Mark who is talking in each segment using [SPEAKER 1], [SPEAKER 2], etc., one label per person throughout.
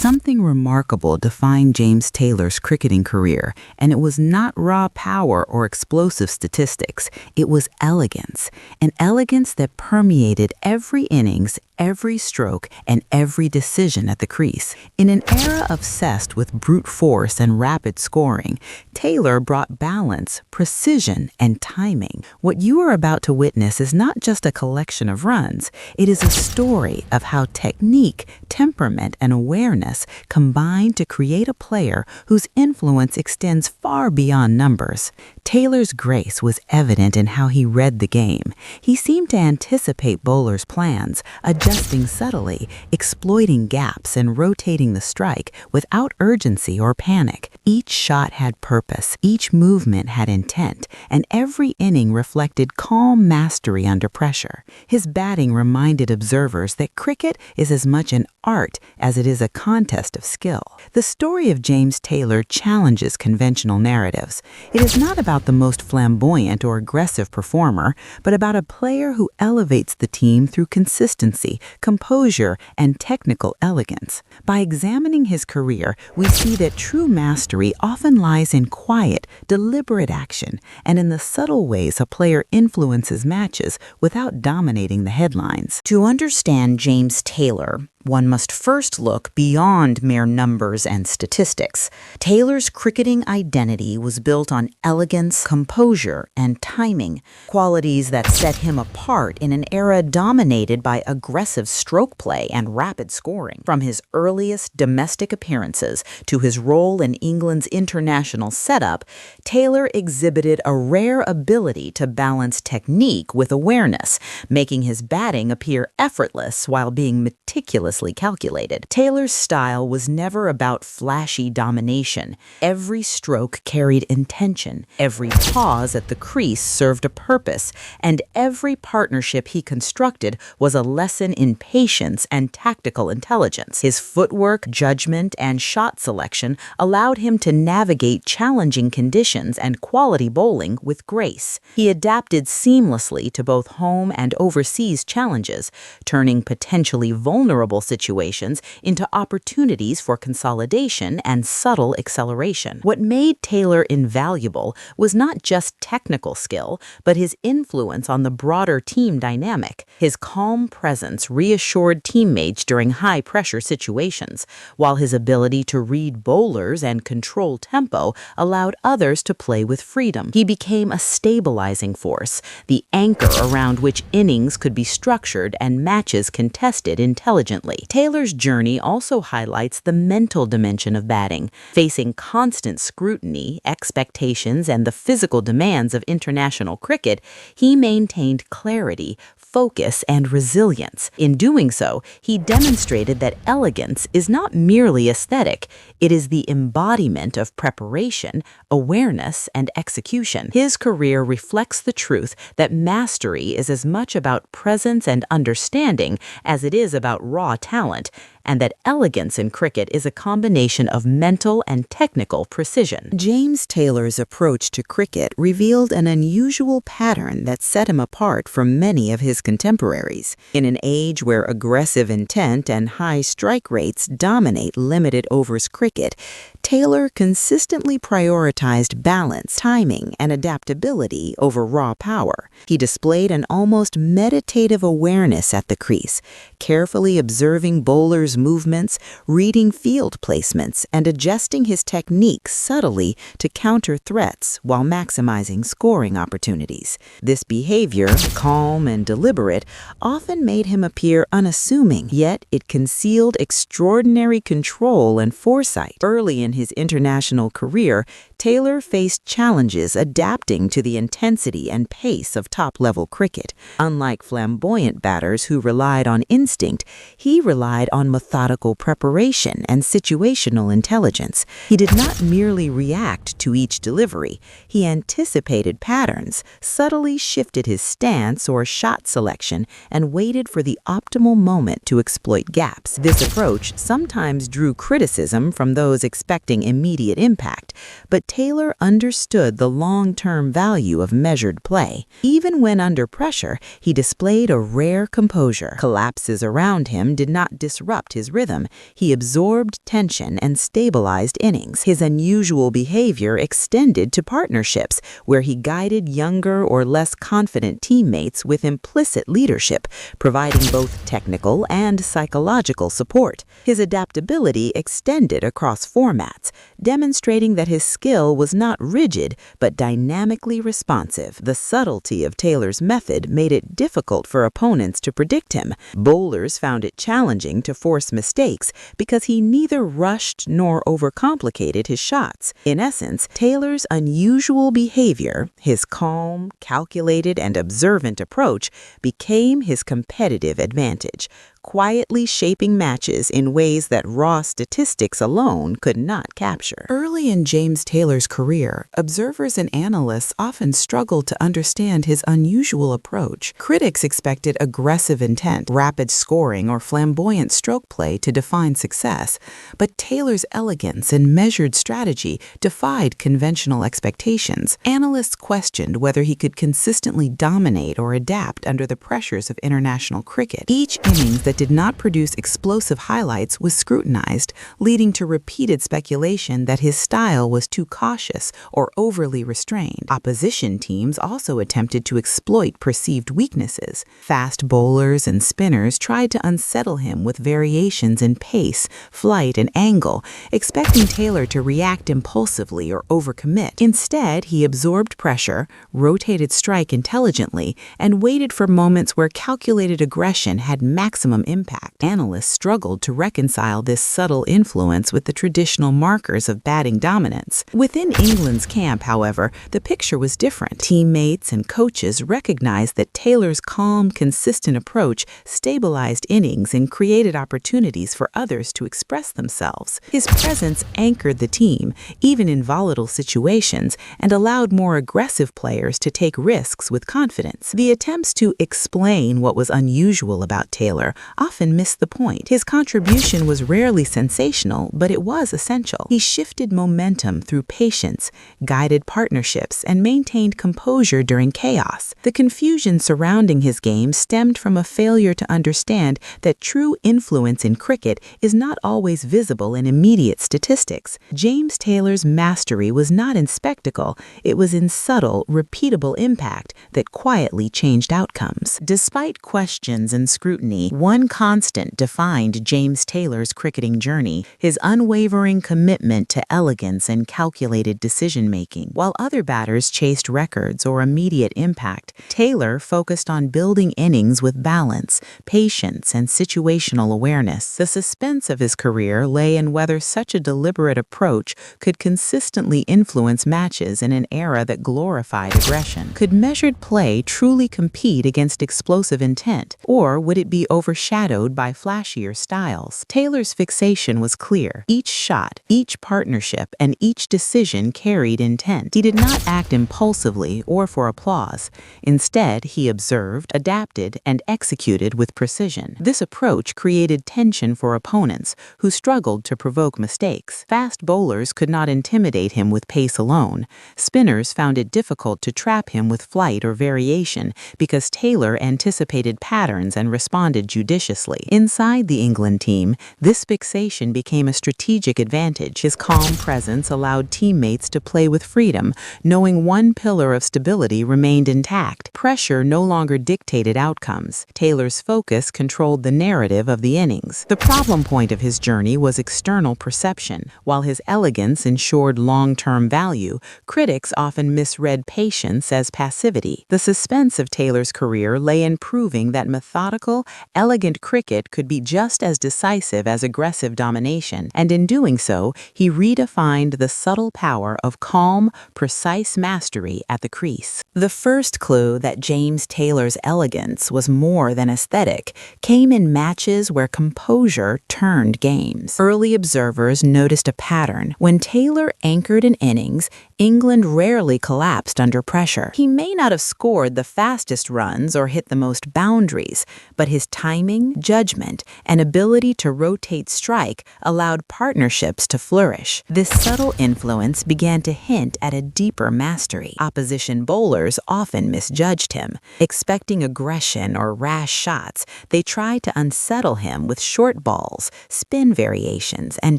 [SPEAKER 1] Something remarkable defined James Taylor's cricketing career, and it was not raw power or explosive statistics. It was elegance, an elegance that permeated every innings, every stroke, and every decision at the crease. In an era obsessed with brute force and rapid scoring, Taylor brought balance, precision, and timing. What you are about to witness is not just a collection of runs, it is a story of how technique, temperament, and awareness combine to create a player whose influence extends far beyond numbers. Taylor's grace was evident in how he read the game. He seemed to anticipate bowlers' plans, adjusting subtly, exploiting gaps, and rotating the strike without urgency or panic. Each shot had purpose, each movement had intent, and every inning reflected calm mastery under pressure. His batting reminded observers that cricket is as much an art as it is a contest of skill. The story of James Taylor challenges conventional narratives. It is not about the most flamboyant or aggressive performer, but about a player who elevates the team through consistency, composure, and technical elegance. By examining his career, we see that true mastery often lies in quiet, deliberate action, and in the subtle ways a player influences matches without dominating the headlines. To understand James Taylor, one must first look beyond mere numbers and statistics. Taylor's cricketing identity was built on elegance, composure, and timing, qualities that set him apart in an era dominated by aggressive stroke play and rapid scoring. From his earliest domestic appearances to his role in England's international setup, Taylor exhibited a rare ability to balance technique with awareness, making his batting appear effortless while being meticulous calculated. Taylor's style was never about flashy domination. Every stroke carried intention, every pause at the crease served a purpose, and every partnership he constructed was a lesson in patience and tactical intelligence. His footwork, judgment, and shot selection allowed him to navigate challenging conditions and quality bowling with grace. He adapted seamlessly to both home and overseas challenges, turning potentially vulnerable situations into opportunities for consolidation and subtle acceleration. What made Taylor invaluable was not just technical skill, but his influence on the broader team dynamic. His calm presence reassured teammates during high-pressure situations, while his ability to read bowlers and control tempo allowed others to play with freedom. He became a stabilizing force, the anchor around which innings could be structured and matches contested intelligently. Taylor's journey also highlights the mental dimension of batting. Facing constant scrutiny, expectations, and the physical demands of international cricket, he maintained clarity, focus, and resilience. In doing so, he demonstrated that elegance is not merely aesthetic, it is the embodiment of preparation, awareness, and execution. His career reflects the truth that mastery is as much about presence and understanding as it is about raw talent, and that elegance in cricket is a combination of mental and technical precision. James Taylor's approach to cricket revealed an unusual pattern that set him apart from many of his contemporaries. In an age where aggressive intent and high strike rates dominate limited overs cricket, Taylor consistently prioritized balance, timing, and adaptability over raw power. He displayed an almost meditative awareness at the crease, carefully observing bowlers' movements, reading field placements, and adjusting his technique subtly to counter threats while maximizing scoring opportunities. This behavior, calm and deliberate, often made him appear unassuming, yet it concealed extraordinary control and foresight. Early in his international career, Taylor faced challenges adapting to the intensity and pace of top-level cricket. Unlike flamboyant batters who relied on instinct, he relied on methodical preparation and situational intelligence. He did not merely react to each delivery. He anticipated patterns, subtly shifted his stance or shot selection, and waited for the optimal moment to exploit gaps. This approach sometimes drew criticism from those expecting immediate impact, but Taylor understood the long-term value of measured play. Even when under pressure, he displayed a rare composure. Collapses around him did not disrupt his rhythm. He absorbed tension and stabilized innings. His unusual behavior extended to partnerships, where he guided younger or less confident teammates with implicit leadership, providing both technical and psychological support. His adaptability extended across formats, demonstrating that his skill was not rigid but dynamically responsive. The subtlety of Taylor's method made it difficult for opponents to predict him. Bowlers found it challenging to force mistakes because he neither rushed nor overcomplicated his shots. In essence, Taylor's unusual behavior, his calm, calculated, and observant approach, became his competitive advantage, quietly shaping matches in ways that raw statistics alone could not capture. Early in James Taylor's career, observers and analysts often struggled to understand his unusual approach. Critics expected aggressive intent, rapid scoring, or flamboyant stroke play to define success, but Taylor's elegance and measured strategy defied conventional expectations. Analysts questioned whether he could consistently dominate or adapt under the pressures of international cricket. Each innings that did not produce explosive highlights was scrutinized, leading to repeated speculation that his style was too cautious or overly restrained. Opposition teams also attempted to exploit perceived weaknesses. Fast bowlers and spinners tried to unsettle him with variations in pace, flight, and angle, expecting Taylor to react impulsively or overcommit. Instead, he absorbed pressure, rotated strike intelligently, and waited for moments where calculated aggression had maximum impact. Analysts struggled to reconcile this subtle influence with the traditional markers of batting dominance. Within England's camp, however, the picture was different. Teammates and coaches recognized that Taylor's calm, consistent approach stabilized innings and created opportunities for others to express themselves. His presence anchored the team, even in volatile situations, and allowed more aggressive players to take risks with confidence. The attempts to explain what was unusual about Taylor often missed the point. His contribution was rarely sensational, but it was essential. He shifted momentum through patience, guided partnerships, and maintained composure during chaos. The confusion surrounding his game stemmed from a failure to understand that true influence in cricket is not always visible in immediate statistics. James Taylor's mastery was not in spectacle, it was in subtle, repeatable impact that quietly changed outcomes. Despite questions and scrutiny, one constant defined James Taylor's cricketing journey: his unwavering commitment to elegance and calculated decision-making. While other batters chased records or immediate impact, Taylor focused on building innings with balance, patience, and situational awareness. The suspense of his career lay in whether such a deliberate approach could consistently influence matches in an era that glorified aggression. Could measured play truly compete against explosive intent, or would it be overshadowed by flashier styles? Taylor's fixation was clear. Each shot, each partnership, and each decision carried intent. He did not act impulsively or for applause. Instead, he observed, adapted, and executed with precision. This approach created tension for opponents who struggled to provoke mistakes. Fast bowlers could not intimidate him with pace alone. Spinners found it difficult to trap him with flight or variation because Taylor anticipated patterns and responded judiciously. Inside the England team, this fixation became a strategic advantage. His calm presence allowed teammates to play with freedom, knowing one pillar of stability remained intact. Pressure no longer dictated outcomes. Taylor's focus controlled the narrative of the innings. The problem point of his journey was external perception. While his elegance ensured long-term value, critics often misread patience as passivity. The suspense of Taylor's career lay in proving that methodical, elegant cricket could be just as decisive as aggressive domination, and in doing so, he redefined the subtle power of calm, precise mastery at the crease. The first clue that James Taylor's elegance was more than aesthetic came in matches where composure turned games. Early observers noticed a pattern. When Taylor anchored an innings, England rarely collapsed under pressure. He may not have scored the fastest runs or hit the most boundaries, but his timing timing, judgment, and ability to rotate strike allowed partnerships to flourish. This subtle influence began to hint at a deeper mastery. Opposition bowlers often misjudged him. Expecting aggression or rash shots, they tried to unsettle him with short balls, spin variations, and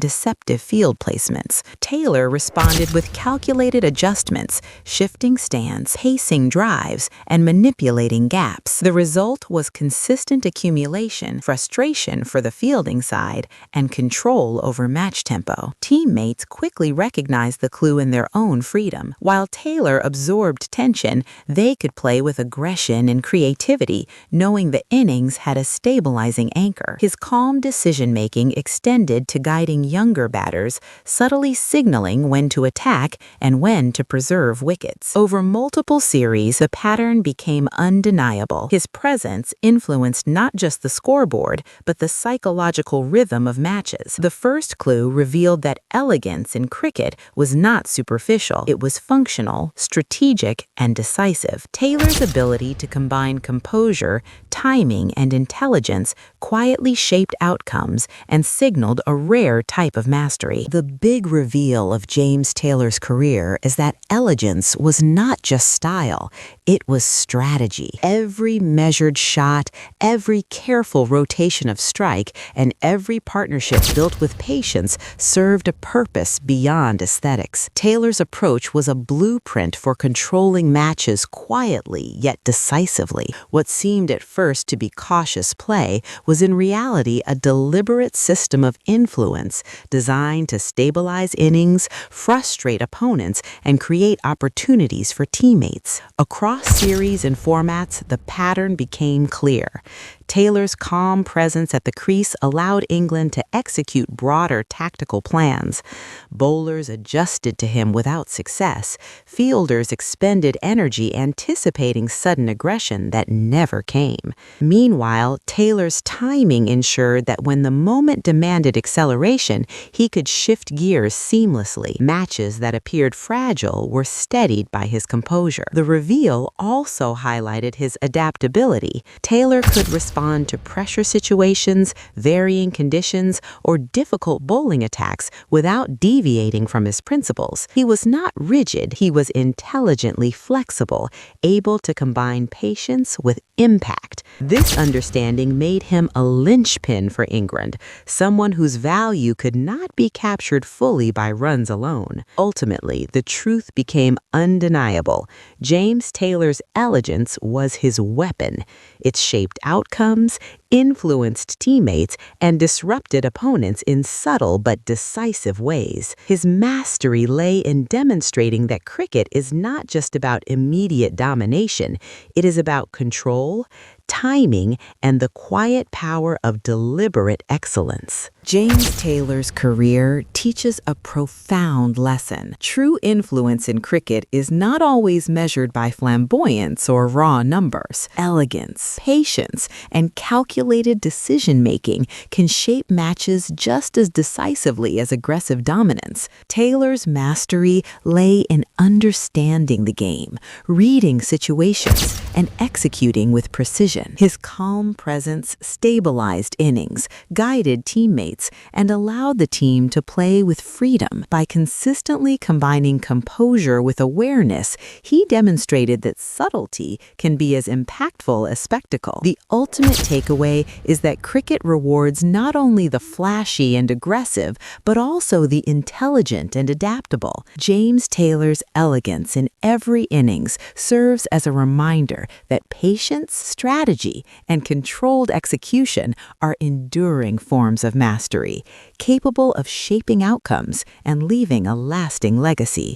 [SPEAKER 1] deceptive field placements. Taylor responded with calculated adjustments, shifting stance, pacing drives, and manipulating gaps. The result was consistent accumulation, frustration for the fielding side, and control over match tempo. Teammates quickly recognized the clue in their own freedom. While Taylor absorbed tension, they could play with aggression and creativity, knowing the innings had a stabilizing anchor. His calm decision-making extended to guiding younger batters, subtly signaling when to attack and when to preserve wickets. Over multiple series, the pattern became undeniable. His presence influenced not just the scoreboard, but the psychological rhythm of matches. The first clue revealed that elegance in cricket was not superficial. It was functional, strategic, and decisive. Taylor's ability to combine composure, timing, and intelligence quietly shaped outcomes and signaled a rare type of mastery. The big reveal of James Taylor's career is that elegance was not just style, it was strategy. Every measured shot, every careful rotation of strike, and every partnership built with patience served a purpose beyond aesthetics. Taylor's approach was a blueprint for controlling matches quietly yet decisively. What seemed at first to be cautious play was in reality a deliberate system of influence designed to stabilize innings, frustrate opponents, and create opportunities for teammates. Across series and formats, the pattern became clear. Taylor's calm presence at the crease allowed England to execute broader tactical plans. Bowlers adjusted to him without success. Fielders expended energy anticipating sudden aggression that never came. Meanwhile, Taylor's timing ensured that when the moment demanded acceleration, he could shift gears seamlessly. Matches that appeared fragile were steadied by his composure. The reveal also highlighted his adaptability. Taylor could respond to pressure situations, varying conditions, or difficult bowling attacks without deviating from his principles. He was not rigid, he was intelligently flexible, able to combine patience with impact. This understanding made him a linchpin for England, someone whose value could not be captured fully by runs alone. Ultimately, the truth became undeniable. James Taylor's elegance was his weapon. It shaped outcomes, influenced teammates, and disrupted opponents in subtle but decisive ways. His mastery lay in demonstrating that cricket is not just about immediate domination, it is about control, timing, and the quiet power of deliberate excellence. James Taylor's career teaches a profound lesson. True influence in cricket is not always measured by flamboyance or raw numbers. Elegance, patience, and calculated decision-making can shape matches just as decisively as aggressive dominance. Taylor's mastery lay in understanding the game, reading situations, and executing with precision. His calm presence stabilized innings, guided teammates, and allowed the team to play with freedom. By consistently combining composure with awareness, he demonstrated that subtlety can be as impactful as spectacle. The ultimate takeaway is that cricket rewards not only the flashy and aggressive, but also the intelligent and adaptable. James Taylor's elegance in every innings serves as a reminder that patience, strategy, and controlled execution are enduring forms of mastery, capable of shaping outcomes and leaving a lasting legacy.